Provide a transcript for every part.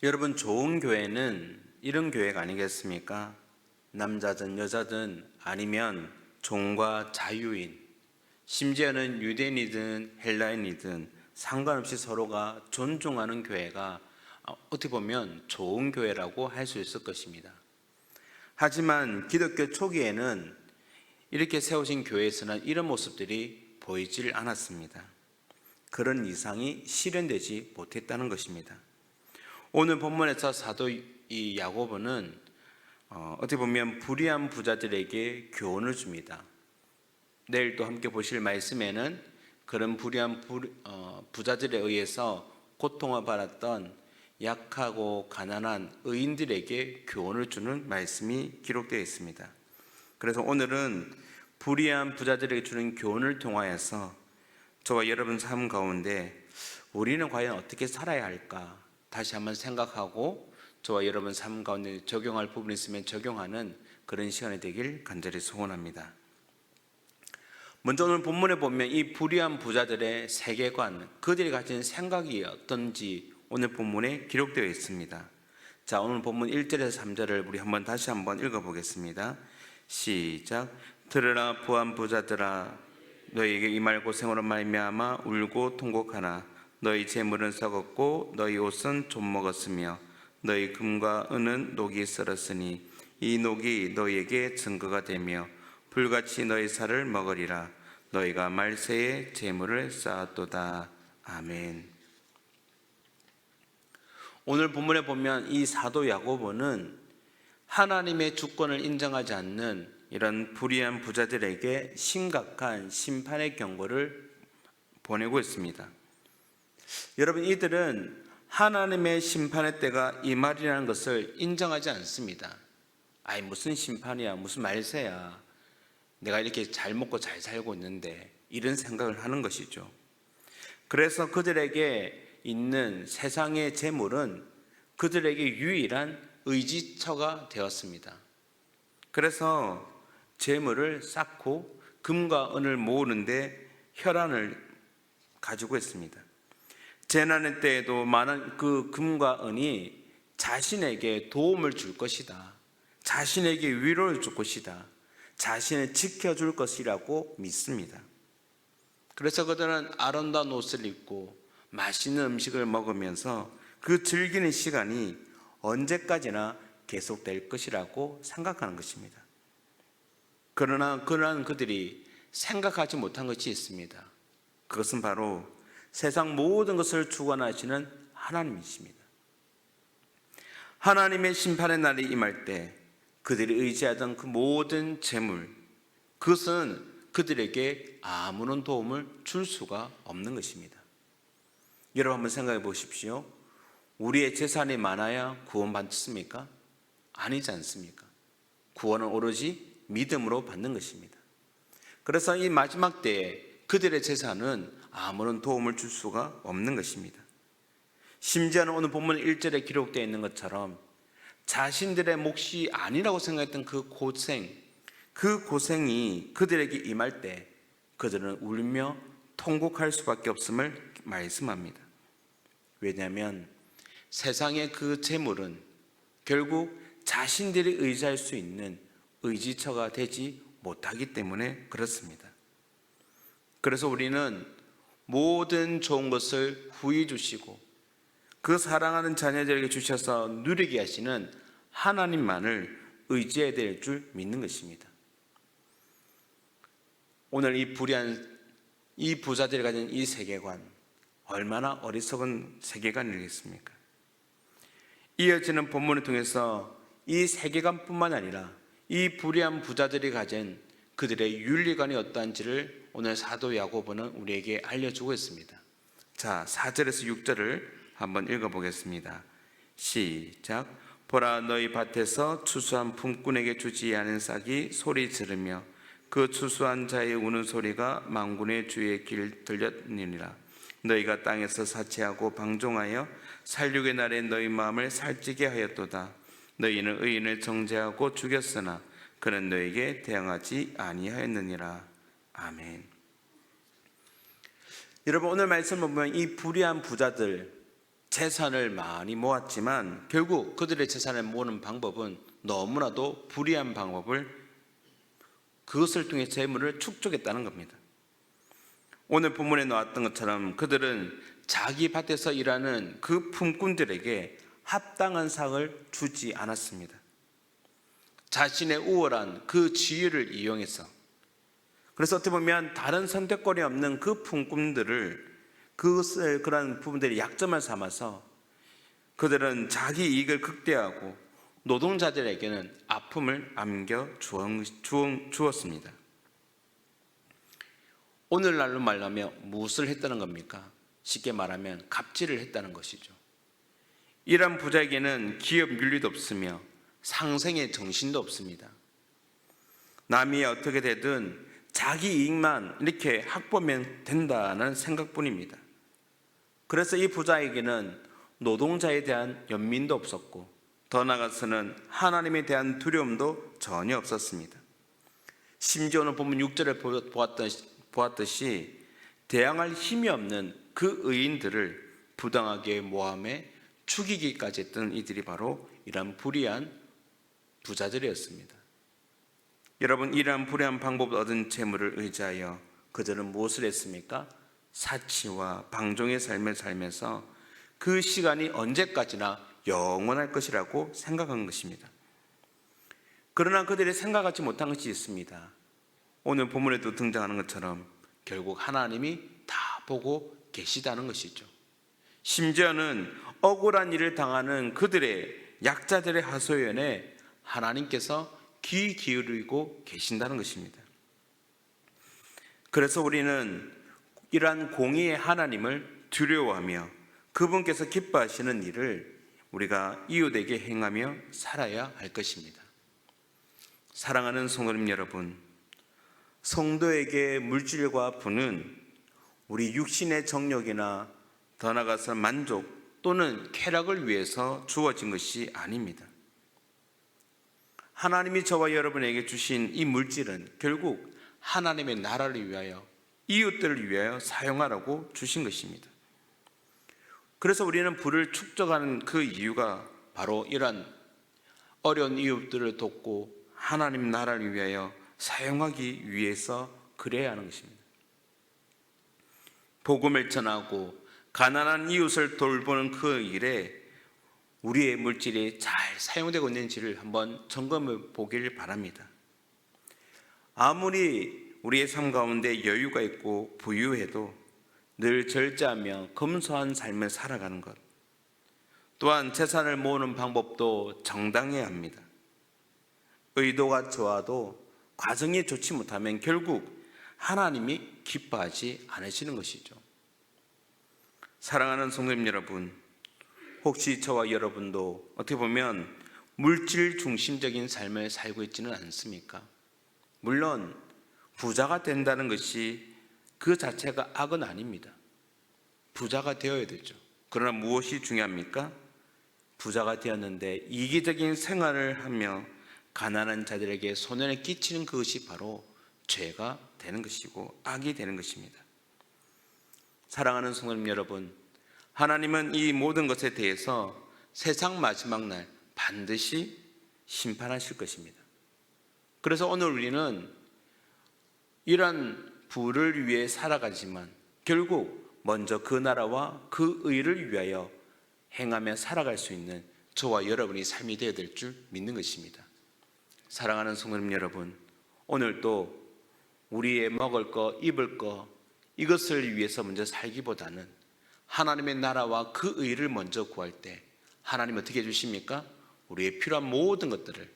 여러분, 좋은 교회는 이런 교회가 아니겠습니까? 남자든 여자든 아니면 종과 자유인, 심지어는 유대인이든 헬라인이든 상관없이 서로가 존중하는 교회가 어떻게 보면 좋은 교회라고 할 수 있을 것입니다. 하지만 기독교 초기에는 이렇게 세워진 교회에서는 이런 모습들이 보이질 않았습니다. 그런 이상이 실현되지 못했다는 것입니다. 오늘 본문에서 사도 이 야고보는 어떻게 보면 불의한 부자들에게 교훈을 줍니다. 내일 또 함께 보실 말씀에는 그런 불의한 부자들에 의해서 고통을 받았던 약하고 가난한 의인들에게 교훈을 주는 말씀이 기록되어 있습니다. 그래서 오늘은 불의한 부자들에게 주는 교훈을 통하여서 저와 여러분 삶 가운데 우리는 과연 어떻게 살아야 할까 다시 한번 생각하고 저와 여러분 삶 가운데 적용할 부분이 있으면 적용하는 그런 시간이 되길 간절히 소원합니다. 먼저 오늘 본문에 보면 이 불의한 부자들의 세계관, 그들이 가진 생각이 어떤지 오늘 본문에 기록되어 있습니다. 자, 오늘 본문 1절에서 3절을 우리 다시 한번 읽어보겠습니다. 시작. 들으라 부한 부자들아, 너희에게 이 말 고생으로 말미암아 울고 통곡하나 너희 재물은 썩었고 너희 옷은 좀 먹었으며 너희 금과 은은 녹이 썰었으니 이 녹이 너희에게 증거가 되며 불같이 너희 살을 먹으리라. 너희가 말세에 재물을 쌓았도다. 아멘. 오늘 본문에 보면 이 사도 야고보는 하나님의 주권을 인정하지 않는 이런 불의한 부자들에게 심각한 심판의 경고를 보내고 있습니다. 여러분, 이들은 하나님의 심판의 때가 이 말이라는 것을 인정하지 않습니다. 아이, 무슨 심판이야, 무슨 말세야, 내가 이렇게 잘 먹고 잘 살고 있는데, 이런 생각을 하는 것이죠. 그래서 그들에게 있는 세상의 재물은 그들에게 유일한 의지처가 되었습니다. 그래서 재물을 쌓고 금과 은을 모으는데 혈안을 가지고 있습니다. 재난의 때에도 많은 그 금과 은이 자신에게 도움을 줄 것이다, 자신에게 위로를 줄 것이다, 자신을 지켜줄 것이라고 믿습니다. 그래서 그들은 아름다운 옷을 입고 맛있는 음식을 먹으면서 그 즐기는 시간이 언제까지나 계속될 것이라고 생각하는 것입니다. 그러나 그들이 생각하지 못한 것이 있습니다. 그것은 바로 세상 모든 것을 주관하시는 하나님이십니다. 하나님의 심판의 날이 임할 때 그들이 의지하던 그 모든 재물, 그것은 그들에게 아무런 도움을 줄 수가 없는 것입니다. 여러분 한번 생각해 보십시오. 우리의 재산이 많아야 구원받습니까? 아니지 않습니까? 구원은 오로지 믿음으로 받는 것입니다. 그래서 이 마지막 때에 그들의 재산은 아무런 도움을 줄 수가 없는 것입니다. 심지어는 오늘 본문 1절에 기록되어 있는 것처럼 자신들의 몫이 아니라고 생각했던 그 고생이 그들에게 임할 때 그들은 울며 통곡할 수밖에 없음을 말씀합니다. 왜냐하면 세상의 그 재물은 결국 자신들이 의지할 수 있는 의지처가 되지 못하기 때문에 그렇습니다. 그래서 우리는 모든 좋은 것을 후히 주시고 그 사랑하는 자녀들에게 주셔서 누리게 하시는 하나님만을 의지해야 될 줄 믿는 것입니다. 오늘 이 부자들이 가진 이 세계관, 얼마나 어리석은 세계관이겠습니까? 이어지는 본문을 통해서 이 세계관뿐만 아니라 이 불의한 부자들이 가진 그들의 윤리관이 어떠한지를 오늘 사도 야고보는 우리에게 알려주고 있습니다. 자, 4절에서 6절을 한번 읽어보겠습니다. 시작. 보라, 너희 밭에서 추수한 품꾼에게 주지 않은 싹이 소리 지르며 그 추수한 자의 우는 소리가 만군의 주의 길 들렸느니라. 너희가 땅에서 사치하고 방종하여 살육의 날에 너희 마음을 살찌게 하였도다. 너희는 의인을 정죄하고 죽였으나 그는 너희에게 대항하지 아니하였느니라. 아멘. 여러분, 오늘 말씀을 보면 이 불의한 부자들, 재산을 많이 모았지만 결국 그들의 재산을 모으는 방법은 너무나도 불의한 방법을, 그것을 통해 재물을 축적했다는 겁니다. 오늘 본문에 나왔던 것처럼 그들은 자기 밭에서 일하는 그 품꾼들에게 합당한 상을 주지 않았습니다. 자신의 우월한 그 지위를 이용해서, 그래서 어떻게 보면 다른 선택권이 없는 그 품꾼들을, 그것을, 그런 부분들이 약점을 삼아서 그들은 자기 이익을 극대화하고 노동자들에게는 아픔을 안겨 주었습니다. 오늘날로 말하면 무엇을 했다는 겁니까? 쉽게 말하면 갑질을 했다는 것이죠. 이런 부자에게는 기업 윤리도 없으며 상생의 정신도 없습니다. 남이 어떻게 되든 자기 이익만 이렇게 확보하면 된다는 생각뿐입니다. 그래서 이 부자에게는 노동자에 대한 연민도 없었고, 더 나아가서는 하나님에 대한 두려움도 전혀 없었습니다. 심지어 오늘 본문 6절에 보았듯이 대항할 힘이 없는 그 의인들을 부당하게 모함해 죽이기까지 했던 이들이 바로 이러한 불의한 부자들이었습니다. 여러분, 이러한 불의한 방법을 얻은 재물을 의지하여 그들은 무엇을 했습니까? 사치와 방종의 삶을 살면서 그 시간이 언제까지나 영원할 것이라고 생각한 것입니다. 그러나 그들이 생각하지 못한 것이 있습니다. 오늘 본문에도 등장하는 것처럼 결국 하나님이 다 보고 계시다는 것이죠. 심지어는 억울한 일을 당하는 그들의 약자들의 하소연에 하나님께서 귀 기울이고 계신다는 것입니다. 그래서 우리는 이러한 공의의 하나님을 두려워하며 그분께서 기뻐하시는 일을 우리가 이웃에게 행하며 살아야 할 것입니다. 사랑하는 성도님 여러분, 성도에게 물질과 부는 우리 육신의 정욕이나 더 나아가서 만족 또는 쾌락을 위해서 주어진 것이 아닙니다. 하나님이 저와 여러분에게 주신 이 물질은 결국 하나님의 나라를 위하여, 이웃들을 위하여 사용하라고 주신 것입니다. 그래서 우리는 부를 축적하는 그 이유가 바로 이러한 어려운 이웃들을 돕고 하나님 나라를 위하여 사용하기 위해서 그래야 하는 것입니다. 복음을 전하고 가난한 이웃을 돌보는 그 일에 우리의 물질이 잘 사용되고 있는지를 한번 점검해 보길 바랍니다. 아무리 우리의 삶 가운데 여유가 있고 부유해도 늘 절제하며 검소한 삶을 살아가는 것, 또한 재산을 모으는 방법도 정당해야 합니다. 의도가 좋아도 과정이 좋지 못하면 결국 하나님이 기뻐하지 않으시는 것이죠. 사랑하는 성도님 여러분, 혹시 저와 여러분도 어떻게 보면 물질 중심적인 삶을 살고 있지는 않습니까? 물론 부자가 된다는 것이 그 자체가 악은 아닙니다. 부자가 되어야 되죠. 그러나 무엇이 중요합니까? 부자가 되었는데 이기적인 생활을 하며 가난한 자들에게 손해를 끼치는 그것이 바로 죄가 되는 것이고 악이 되는 것입니다. 사랑하는 성도님 여러분, 하나님은 이 모든 것에 대해서 세상 마지막 날 반드시 심판하실 것입니다. 그래서 오늘 우리는 이런 부를 위해 살아가지만 결국 먼저 그 나라와 그 의를 위하여 행하며 살아갈 수 있는 저와 여러분이 삶이 되어야 될 줄 믿는 것입니다. 사랑하는 성도님 여러분, 오늘도 우리의 먹을 거, 입을 거, 이것을 위해서 먼저 살기보다는 하나님의 나라와 그 의를 먼저 구할 때 하나님 어떻게 해주십니까? 우리의 필요한 모든 것들을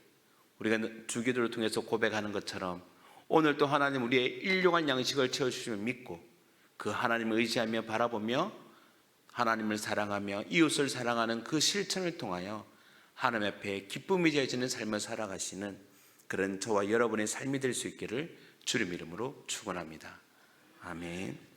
우리가 주기도를 통해서 고백하는 것처럼 오늘도 하나님 우리의 일용할 양식을 채워주시며 믿고 그 하나님을 의지하며 바라보며 하나님을 사랑하며 이웃을 사랑하는 그 실천을 통하여 하나님 앞에 기쁨이 되어지는 삶을 살아가시는 그런 저와 여러분의 삶이 될 수 있기를 주님 이름으로 축원합니다. 아멘.